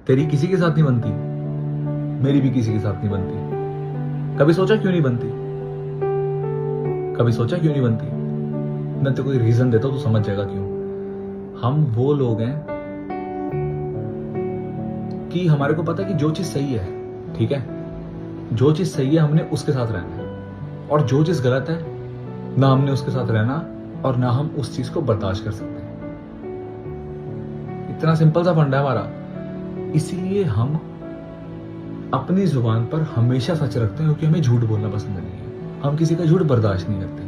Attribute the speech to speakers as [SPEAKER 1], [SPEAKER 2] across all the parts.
[SPEAKER 1] तेरी किसी के साथ नहीं बनती, मेरी भी किसी के साथ नहीं बनती। कभी सोचा क्यों नहीं बनती? कभी सोचा क्यों नहीं बनती? मैं तो कोई रीजन देता हूं तो समझ जाएगा क्यों। हम वो लोग हैं कि हमारे को पता है कि जो चीज सही है, ठीक है, जो चीज सही है हमने उसके साथ रहना है, और जो चीज गलत है ना हमने उसके साथ रहना और ना हम उस चीज को बर्दाश्त कर सकते हैं। इतना सिंपल सा फंडा है हमारा। इसीलिए हम अपनी जुबान पर हमेशा सच रखते हैं, क्योंकि हमें झूठ बोलना पसंद नहीं है। हम किसी का झूठ बर्दाश्त नहीं करते।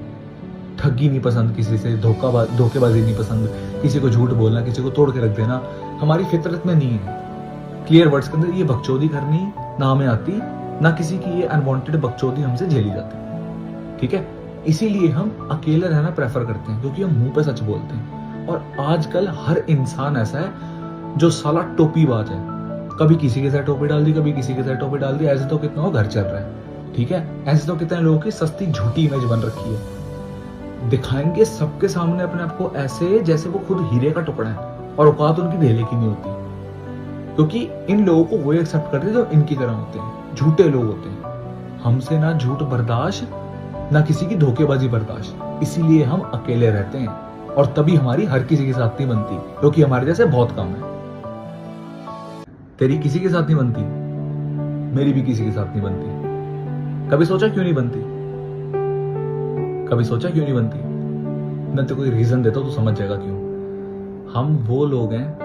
[SPEAKER 1] ठगी नहीं पसंद, किसी से धोखेबाजी नहीं पसंद, किसी को झूठ बोलना, किसी को तोड़ के रख देना हमारी फितरत में नहीं है। क्लियर वर्ड्स के अंदर ये बकचोदी करनी ना हमें आती, ना किसी की ये अनवांटेड बकचोदी हमसे झेली जाती, ठीक है। इसीलिए हम अकेले रहना प्रेफर करते हैं, क्योंकि हम मुंह पे सच बोलते हैं। और आजकल हर इंसान ऐसा है जो साला टोपीबाज है। कभी किसी के साथ टोपी डाल दी, कभी किसी के साथ टोपी डाल दी। ऐसे तो कितना हो घर चल रहा है, ठीक है। ऐसे तो कितने लोगों की सस्ती झूठी इमेज बन रखी है। दिखाएंगे सबके सामने अपने आप को ऐसे जैसे वो खुद हीरे का टुकड़ा है, और औकात उनकी ढेले की नहीं होती, क्योंकि इन लोगों को वो एक्सेप्ट करते हैं जो इनकी तरह होते हैं, झूठे लोग होते हैं। हमसे ना झूठ बर्दाश्त, ना किसी की धोखेबाजी बर्दाश्त। इसीलिए हम अकेले रहते हैं, और तभी हमारी हर किसी के साथ नहीं बनती, क्योंकि हमारे जैसे बहुत कम है। तेरी किसी के साथ नहीं बनती, मेरी भी किसी के साथ नहीं बनती। कभी सोचा क्यों नहीं बनती? कभी सोचा क्यों नहीं बनती? मैं तो कोई रीजन देता हूं तो समझ जाएगा क्यों। हम वो लोग हैं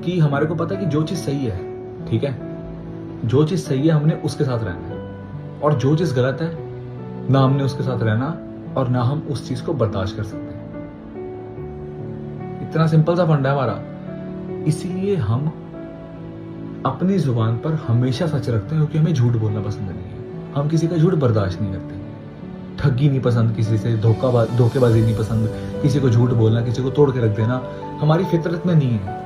[SPEAKER 1] कि हमारे को पता है कि जो चीज सही है, ठीक है, जो चीज सही है हमने उसके साथ रहना है, और जो चीज गलत है ना हमने उसके साथ रहना और ना हम उस चीज को बर्दाश्त कर सकते हैं। इतना सिंपल सा फंडा है हमारा। इसीलिए हम अपनी जुबान पर हमेशा सच रखते हैं, क्योंकि हमें झूठ बोलना पसंद नहीं है। हम किसी का झूठ बर्दाश्त नहीं करते। ठगी नहीं पसंद, किसी से धोखेबाजी नहीं पसंद, किसी को झूठ बोलना, किसी को तोड़ के रख देना हमारी फितरत में नहीं है।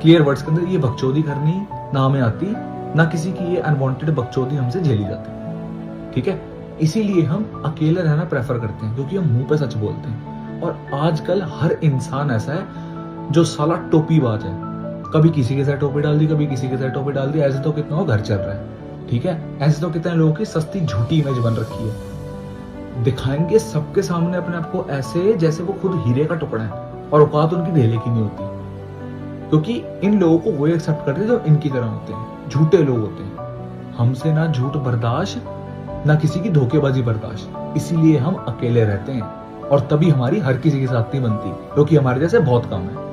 [SPEAKER 1] क्लियर वर्ड्स के अंदर ये बकचोदी करनी ना हमें आती, ना किसी की ये अनवांटेड बकचोदी हमसे झेली जाती, ठीक है। इसीलिए हम अकेले रहना प्रेफर करते हैं, क्योंकि हम मुंह पे सच बोलते हैं। और आजकल हर इंसान ऐसा है जो साला टोपीबाज है। कभी किसी के साथ टोपी डाल दी, कभी किसी के साथ टोपी डाल दी। ऐसे तो कितना हो घर चल रहा है, ठीक है। ऐसे तो कितने लोगों की सस्ती झूठी इमेज बन रखी है। दिखाएंगे सबके सामने अपने आप को ऐसे जैसे वो खुद हीरे का टुकड़ा है, और औकात उनकी ढेले की नहीं होती, क्योंकि इन लोगों को वो एक्सेप्ट करते हैं जो इनकी तरह होते हैं, झूठे लोग होते हैं। हमसे ना झूठ बर्दाश्त, ना किसी की धोखेबाजी बर्दाश्त। इसीलिए हम अकेले रहते हैं, और तभी हमारी हर किसी के साथ नहीं बनती, क्योंकि हमारे जैसे बहुत कम है।